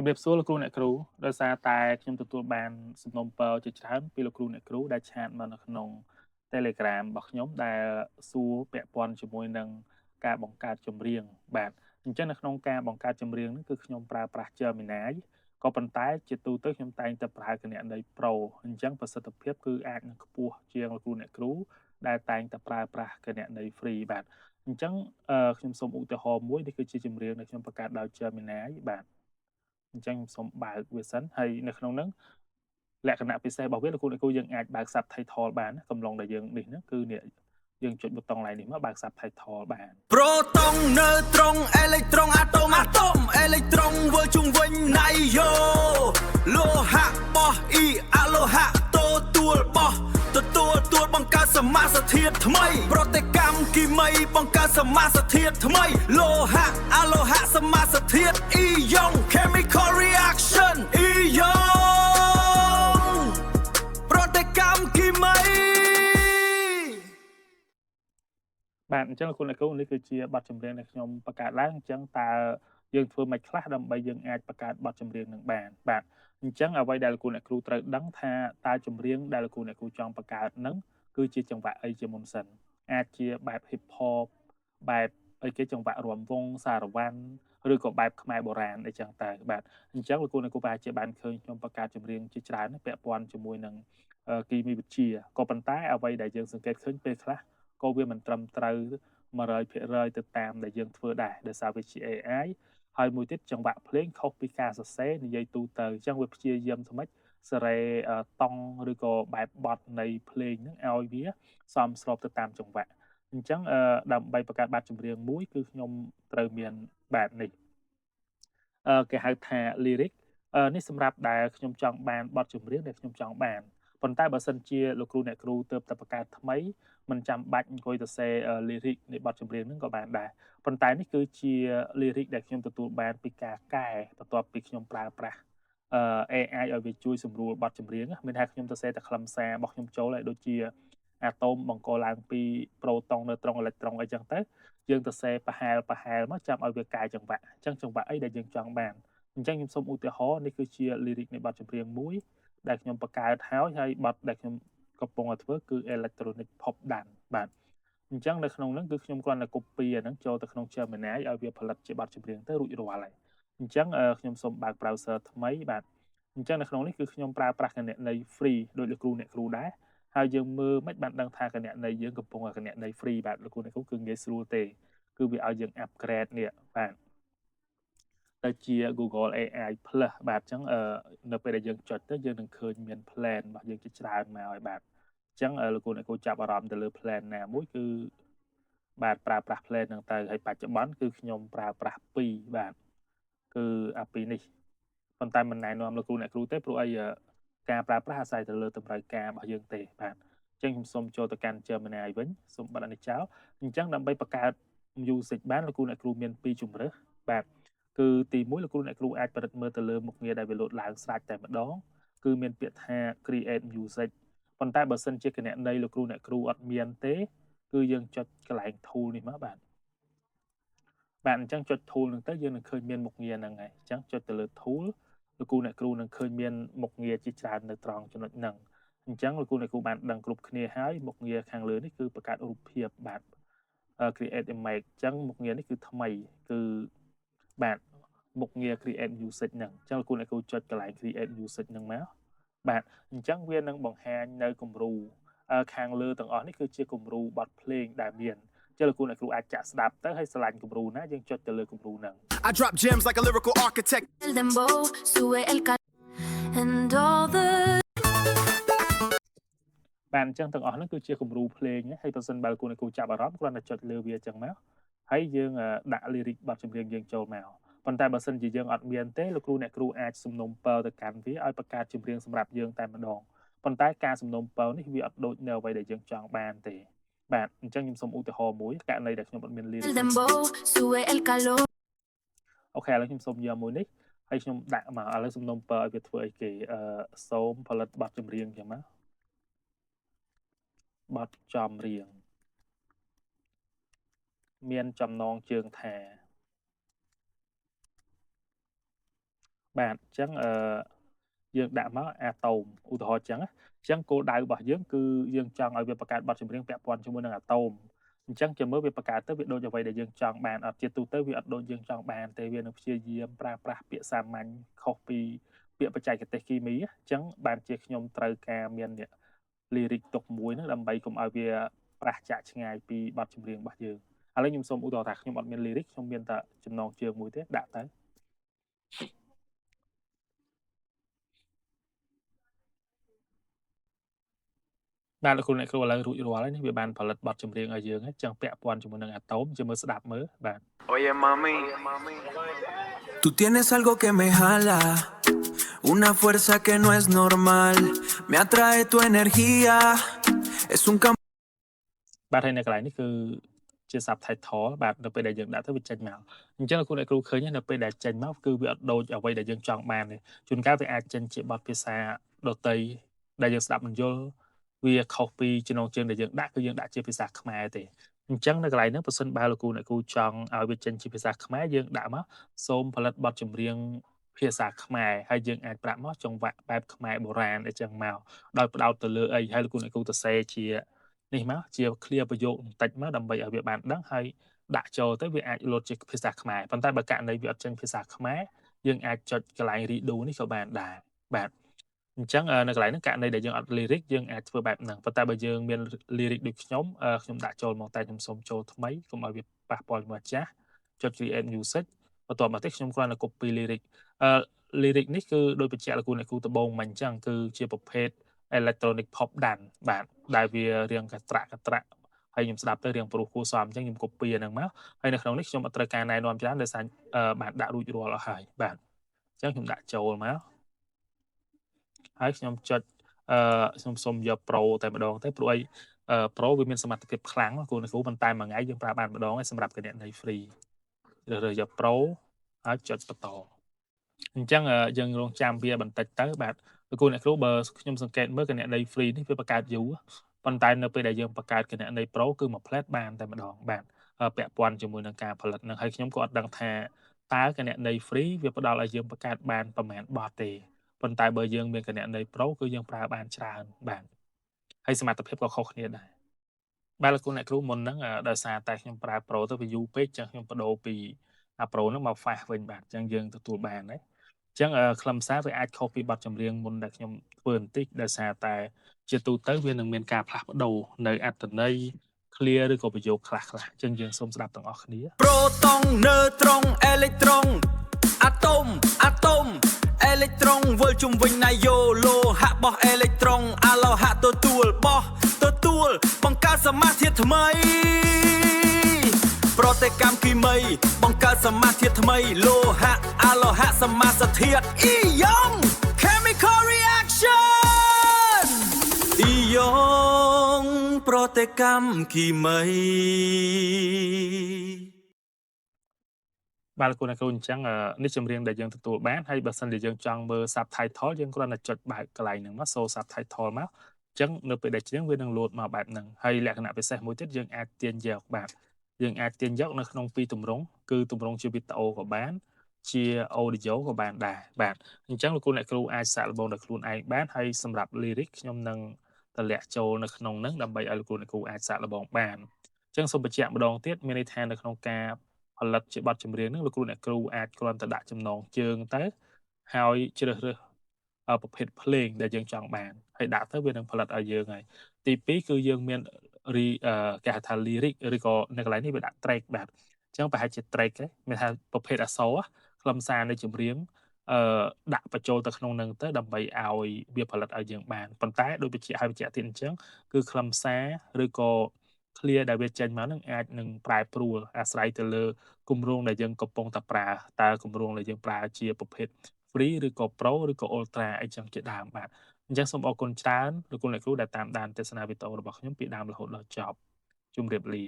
ជំរាបសួរលោកគ្រូអ្នកគ្រូដោយសារតែខ្ញុំទទួលបានសំណូមពរជាច្រើនពីលោកគ្រូអ្នកគ្រូដែលឆាតមកនៅក្នុង Telegram របស់ខ្ញុំដែលសួរពាក់ព័ន្ធជាមួយនឹងការបង្កើតចម្រៀងបាទអញ្ចឹងនៅក្នុងការបង្កើតចម្រៀងនេះគឺខ្ញុំប្រើប្រាស់ Gemini ក៏ប៉ុន្តែជាទូទៅខ្ញុំតែងតែប្រើគណនី Pro អញ្ចឹងប្រសិទ្ធភាពគឺអាចនឹងខ្ពស់ជាងលោកគ្រូអ្នកគ្រូដែលតែងតែប្រើប្រាស់គណនី Free បាទអញ្ចឹងខ្ញុំសូមឧទាហរណ៍មួយនេះគឺជាចម្រៀងដែលខ្ញុំបង្កើតដោយ Gemini បាទអញ្ចឹងខ្ញុំសូមបើកវាសិនហើយនៅក្នុងហ្នឹងលក្ខណៈពិសេសរបស់វាលោកគ្រូអ្នកគ្រូយើងអាចបើក Subtitle បានកំឡុងដែលយើងនេះហ្នឹងគឺនេះយើងចុចប៊ូតុង line នេះមកបើក Subtitle បាន Proton នៅត្រង់ Electron Atom Electron ធ្វើជុំវិញណៃយោលោហៈបោះ E អលោហៈទទួលបោះទទួលបង្កើតសមាសធាតុថ្មីប្រតិកម្មគីមីបង្កើតសមាសធាតុថ្មីលោហៈអលោហៈសមាសធាតុ Ion Chemical Reaction Ion ប្រតិកម្មគីមី បាទអញ្ចឹងលោកគ្រូអ្នកគ្រូនេះគឺជាបទចម្រៀងដែលខ្ញុំបង្កើតឡើងអញ្ចឹងតើយើងធ្វើមិនខ្លះដើម្បីយើងអាចបង្កើតបទចម្រៀងនឹងបានបាទអញ្ចឹងអ្វីដែលលោកគ្រូអ្នកគ្រូត្រូវដឹងថាតើចម្រៀងដែលលោកគ្រូអ្នកគ្រូចង់បង្កើតនឹងគឺជាចង្វាក់អីជាមុនសិនអាចជាបែប hip hop បែបអីគេចង្វាក់រាំវង់សារវ៉ាន់ឬក៏បែបខ្មែរបុរាណអីចឹងទៅបាទអញ្ចឹងលោកគ្រូអ្នកគ្រូប្រហែលជាបានឃើញខ្ញុំបង្កើតចម្រៀងជាច្រើនពាក់ព័ន្ធជាមួយនឹងគីមីវិទ្យាក៏ប៉ុន្តែអ្វីដែលយើងសង្កេតឃើញពេលខ្លះក៏វាមិនត្រឹមត្រូវ100%ទៅតាមដែលយើងធ្វើដែរដោយសារវាជា AI ហើយមួយទៀតចង្វាក់ភ្លេងខុសពីការសរសេរនិយាយទូទៅអញ្ចឹងវាព្យាយាមធ្វើម៉េចសេរីតង់ឬក៏បែបបត់នៃភ្លេងហ្នឹងឲ្យវាសមស្របទៅតាមចង្វាក់អញ្ចឹងដើម្បីបង្កើតបទចម្រៀងមួយគឺខ្ញុំត្រូវមានបែបនេះគេហៅថា lyric នេះសម្រាប់ដែលខ្ញុំចង់បានបទចម្រៀងដែលខ្ញុំចង់បានប៉ុន្តែបើសិនជាលោកគ្រូអ្នកគ្រូទើបតែបង្កើតថ្មីមិនចាំបាច់អង្គុយសរសេរ lyric នៃបទចម្រៀងហ្នឹងក៏បានដែរប៉ុន្តែនេះគឺជា lyric ដែលខ្ញុំទទួលបានពីការកែបន្ទាប់ពីខ្ញុំប្រើប្រាស់ AI ឲ្យវាជួយសម្រួលបទចម្រៀងមានថាខ្ញុំសរសេរតែខ្លឹមសាររបស់ខ្ញុំចូលហើយដូចជាអាតូមបង្កឡើងពីប្រូតុងនៅត្រង់អេឡិចត្រូងអីចឹងទៅយើងសរសេរប្រហែលមកចាំឲ្យវាកែចង្វាក់អញ្ចឹងចង្វាក់អីដែលយើងចង់បានអញ្ចឹងខ្ញុំសូមឧទាហរណ៍នេះគឺជា lyric នៃបទចម្រៀងមួយដែលខ្ញុំបង្កើតហើយបទដែលខ្ញុំកំពុងតែធ្វើគឺ electronic pop dance បាទអញ្ចឹងនៅក្នុងហ្នឹងគឺខ្ញុំគ្រាន់តែ copy អាហ្នឹងចូលទៅក្នុង Gemini ឲ្យវាផលិតជាបទចម្រៀងទៅរួចរាល់ហើយអញ្ចឹងខ្ញុំសូមបើក browser ថ្មីបាទអញ្ចឹងនៅក្នុងនេះគឺខ្ញុំប្រើប្រាស់គណនី free ដូចលោកគ្រូអ្នកគ្រូដែរហើយយើងមើលមិនបានដឹងថាគណនីយើងកំពុងតែគណនី free បាទលោកគ្រូអ្នកគ្រូគឺងាយស្រួលទេគឺវាឲ្យយើង upgrade នេះបាទទៅជា Google AI Plus បាទអញ្ចឹងនៅពេលដែលយើងចុចទៅយើងនឹងឃើញមាន plan របស់យើងជាច្រើនមកហើយបាទអញ្ចឹងលោកគ្រូអ្នកគ្រូចាប់អារម្មណ៍ទៅលើ plan ណាមួយគឺបាទប្រើប្រាស់ plan ហ្នឹងទៅហើយបច្ចុប្បន្នគឺខ្ញុំប្រើប្រាស់2បាទគឺអា2នេះប៉ុន្តែមិនណែនាំលោកគ្រូអ្នកគ្រូទេព្រោះអីការប្រើប្រាស់អាស្រ័យទៅលើតម្រូវការរបស់យើងទេបាទអញ្ចឹងខ្ញុំសូមចូលទៅកាន់ Gemini វិញសូមបិទអានេះចោលអញ្ចឹងដើម្បីបង្កើត music បានលោកគ្រូអ្នកគ្រូមាន2ជម្រើសបាទគឺទី1លោកគ្រូអ្នកគ្រូអាចពិនិត្យមើលទៅលើមុខងារដែលវាលោតឡើងស្រាច់តែម្ដងគឺមានពាក្យថា create music ប៉ុន្តែបើសិនជាគណនីលោកគ្រូអ្នកគ្រូអត់មានទេគឺយើងចុចកន្លែង tool នេះមកបាទអញ្ចឹងចុច tool ហ្នឹងទៅយើងនឹងឃើញមានមុខងារហ្នឹងហើយអញ្ចឹងចុចទៅលើ tool លោកគ្រូអ្នកគ្រូនឹងឃើញមានមុខងារជាច្រើននៅត្រង់ចំណុចហ្នឹងអញ្ចឹងលោកគ្រូអ្នកគ្រូបានដឹងគ្រប់គ្នាហើយមុខងារខាងលើនេះគឺបង្កើតរូបភាពបាទ create image អញ្ចឹងមុខងារនេះគឺថ្មីគឺបាទមុខងារ create music ហ្នឹងអញ្ចឹងលោកគ្រូអ្នកគ្រូចុចកន្លែង create music ហ្នឹងមកបាទអញ្ចឹងវានឹងបង្ហាញនៅគំរូខាងលើទាំងអស់នេះគឺជាគំរូបទភ្លេងដែលមានចុះលោកគ្រូអ្នកគ្រូអាចចាក់ស្ដាប់ទៅហើយស្រឡាញ់គំរូណាយើងចុចទៅលើគំរូហ្នឹង I drop gems like a lyrical architect El dembow sube el and all the បាទអញ្ចឹងទាំងអស់ហ្នឹងគឺជាគំរូភ្លេងហើយបើសិនបើលោកគ្រូអ្នកគ្រូចាប់អារម្មណ៍គ្រាន់តែចុចលើវាអញ្ចឹងមកហើយយើងដាក់ lyric បទចម្រៀងយើងចូលមកប៉ុន្តែបើសិនជាយើងអត់មានទេលោកគ្រូអ្នកគ្រូអាចសំណូមពរទៅកាន់វាឲ្យបង្កើតចម្រៀងសម្រាប់យើងតែម្ដងប៉ុន្តែការសំណូមពរនេះវាអត់ដូចនៅអ្វីដែលយើងចង់បានទេបាទអញ្ចឹងខ្ញុំសូមឧទាហរណ៍មួយករណីដែលខ្ញុំអត់មាន lyric el dembow sube el calor អូខេឥឡូវខ្ញុំសូមយកមួយនេះហើយខ្ញុំដាក់មកឥឡូវសំណូមពរឲ្យវាធ្វើអីគេសូមផលិតបទចម្រៀងអញ្ចឹងមកបទចម្រៀងមានចំណងជើងថា បាទអញ្ចឹងយើងដាក់មកអាតូមឧទាហរណ៍អញ្ចឹងណាអញ្ចឹងគោលដៅរបស់យើងគឺយើងចង់ឲ្យវាបង្កើតបទចម្រៀងពាក់ព័ន្ធជាមួយនឹងអាតូមអញ្ចឹងចាំមើលវាបង្កើតទៅវាដូចអ្វីដែលយើងចង់បានអត់ជាទូទៅវាអត់ដូចយើងចង់បានទេវានឹងព្យាយាមប្រើប្រាស់ពាក្យសាមញ្ញខុសពីពាក្យបច្ចេកទេសគីមីអញ្ចឹងបានជាខ្ញុំត្រូវការមានអ្នក lyric ទុកមួយហ្នឹងដើម្បីកុំឲ្យវាប្រះចាកឆ្ងាយពីបទចម្រៀងរបស់យើងឥឡូវខ្ញុំសូមឧទាហរណ៍ថាខ្ញុំអត់មាន lyric ខ្ញុំមានតែចំណងជើងមួយទេដាក់ទៅ បាទលោកគ្រូអ្នកគ្រូឥឡូវរួចរាល់ហើយនេះវាបានផលិតបទចម្រៀងឲ្យយើងហើយចឹងពាក់ព័ន្ធជាមួយនឹងអាតូមជាមើលស្ដាប់មើលបាទ Oye mami, tú tienes algo que me jala, una fuerza que no es normal, me atrae tu energía, es un campo. បាទហើយនៅកន្លែងនេះគឺជា subtitle បាទនៅពេលដែលយើងដាក់ទៅវាចេញមកអញ្ចឹងលោកគ្រូអ្នកគ្រូឃើញហើយនៅពេលដែលចេញមកគឺវាអត់ដូចអ្វីដែលយើងចង់បានទេជួនកាលវាអាចចេញជាបទភាសាដទៃដែលយើងស្ដាប់មិនយល់វាខុសពីចំណងជើងដែលយើងដាក់គឺយើងដាក់ជាភាសាខ្មែរទេអញ្ចឹងនៅកន្លែងហ្នឹងបើសិនបើលោកគ្រូអ្នកគ្រូចង់ឲ្យវាចេញជាភាសាខ្មែរយើងដាក់មកសូមផលិតបទចម្រៀងភាសាខ្មែរហើយយើងអាចប្រាប់មកចង្វាក់បែបខ្មែរបុរាណអញ្ចឹងមកដោយផ្ដោតទៅលើអីហើយលោកគ្រូអ្នកគ្រូទៅសេជានេះមកជា clear ប្រយោគបន្តិចមកដើម្បីឲ្យវាបានដឹងហើយដាក់ចូលទៅវាអាចលោតជាភាសាខ្មែរប៉ុន្តែបើករណីវាអត់ចេញភាសាខ្មែរយើងអាចចុចកន្លែង redo នេះក៏បានដែរបាទអញ្ចឹងនៅកន្លែងហ្នឹងករណីដែលយើងអត់ lyric យើងអាចធ្វើបែបហ្នឹងប៉ុន្តែបើយើងមាន lyric ដូចខ្ញុំដាក់ចូលមកតែខ្ញុំសូមចូលថ្មីកុំឲ្យវាប៉ះពាល់ជាមួយចាស់ចុច create music បន្ទាប់មកទៀតខ្ញុំគ្រាន់តែ copy lyric lyric នេះគឺដោយបញ្ជាក់លោកគ្រូអ្នកគ្រូដំបូងមិញអញ្ចឹងគឺជាប្រភេទ electronic pop dance បាទដែលវារៀងកត្រាក់ហើយខ្ញុំស្ដាប់ទៅរៀងព្រោះគួរសមអញ្ចឹងខ្ញុំ copy អាហ្នឹងមកហើយនៅក្នុងនេះខ្ញុំអត់ត្រូវការណែនាំច្រើនដោយសារបានដាក់រួចរាល់អស់ហើយបាទអញ្ចឹងខ្ញុំដាក់ចូលមកហើយខ្ញុំចុចខ្ញុំសុំយក Pro តែម្ដងទៅព្រោះអីPro វាមានសមត្ថភាពខ្លាំងគូនគ្រូប៉ុន្តែមួយថ្ងៃយើងប្រើបានម្ដងឯងសម្រាប់គណនី free រើសយក Pro ហើយចុចបន្តអញ្ចឹងយើងរងចាំវាបន្តិចទៅបាទលោកគ្រូអ្នកគ្រូបើខ្ញុំសង្កេតមើលគណនី free នេះវាបង្កើតយូរប៉ុន្តែនៅពេលដែលយើងបង្កើតគណនី Pro គឺមួយផ្លែតបានតែម្ដងបាទពាក់ព័ន្ធជាមួយនឹងការផលិតនឹងហើយខ្ញុំក៏អត់ដឹងថាតើគណនី free វាផ្ដល់ឲ្យយើងបង្កើតបានប្រមាណបទទេប៉ុន្តែបើយើងមានគណនី Pro គឺយើងប្រើបានច្រើនបាទហើយសមត្ថភាពក៏ខុសគ្នាដែរបាទលោកគ្រូអ្នកគ្រូមុនហ្នឹងដោយសារតែខ្ញុំប្រើ Pro ទៅវាយូរពេកចឹងខ្ញុំបដូរពីអា Pro ហ្នឹងមក Fast វិញបាទចឹងយើងទទួលបានហើយចឹងខ្លឹមសារវាអាចខុសពីបទចម្រៀងមុនដែលខ្ញុំធ្វើបន្តិចដោយសារតែជាទូទៅវានឹងមានការផ្លាស់ប្ដូរនៅអត្ថន័យ clear ឬក៏ប្រយោគខ្លះៗចឹងយើងសូមស្ដាប់ទាំងអស់គ្នា Proton, neutron, electron, atom, atom, electron វិលជុំវិញណាយោលោហៈបោះ electron អាឡូហៈទទួលបង្កើតសមាធាតុថ្មីប្រតិកម្មគីមីបង្កើតសមាធាតុថ្មីលោហៈអាឡូហៈសមាសធាតុ ion chemical reaction ion ប្រតិកម្មគីមី បាទលោកគ្រូអ្នកគ្រូអញ្ចឹងនេះចម្រៀងដែលយើងទទួលបានហើយបើសិនជាយើងចង់មើល subtitle យើងគ្រាន់តែចុចបើកកន្លែងហ្នឹងមកសូ subtitle មកអញ្ចឹងនៅពេលដែលច្រៀងវានឹងលោតមកបែបហ្នឹងហើយលក្ខណៈពិសេសមួយទៀតយើងអាចទាញយកបាទយើងអាចទាញយកនៅក្នុងពីរទម្រង់គឺទម្រង់ជាវីដេអូក៏បានជា audio ក៏បានដែរបាទអញ្ចឹងលោកគ្រូអ្នកគ្រូអាចសាកល្បងដោយខ្លួនឯងបានហើយសម្រាប់ lyric ខ្ញុំនឹងតម្លាក់ចូលនៅក្នុងហ្នឹងដើម្បីឲ្យលោកគ្រូអ្នកគ្រូអាចសាកល្បងបានអញ្ចឹងសូមបញ្ជាក់ម្ដងទៀតមានន័យថានៅក្នុងការផលិតជាបទចម្រៀងហ្នឹងលោកគ្រូអ្នកគ្រូអាចគ្រាន់តែដាក់ចំណងជើងទៅហើយជ្រើសរើសប្រភេទភ្លេងដែលយើងចង់បានហើយដាក់ទៅវានឹងផលិតឲ្យយើងហើយទី2គឺយើងមានគេហៅថា lyric ឬក៏នៅកន្លែងនេះវាដាក់ track បាទអញ្ចឹងប្រហែលជា track ហ្នឹងមានថាប្រភេទអក្សរខ្លឹមសារនៃចម្រៀងដាក់បញ្ចូលទៅក្នុងនឹងទៅដើម្បីឲ្យវាផលិតឲ្យយើងបានប៉ុន្តែដូចបញ្ជាក់ទៀតអញ្ចឹងគឺខ្លឹមសារឬក៏ clear ដែលវាចេញមកនឹងអាចនឹងប្រែប្រួលអាស្រ័យទៅលើគម្រោងដែលយើងកំពុងតែប្រើតើគម្រោងដែលយើងប្រើជាប្រភេទ free ឬក៏ pro ឬក៏ ultra អីចឹងជាដើមបាទអញ្ចឹងសូមអរគុណច្រើនលោកគ្រូអ្នកគ្រូដែលតាមដានទស្សនាវីដេអូរបស់ខ្ញុំពីដើមរហូតដល់ចប់ជម្រាបលា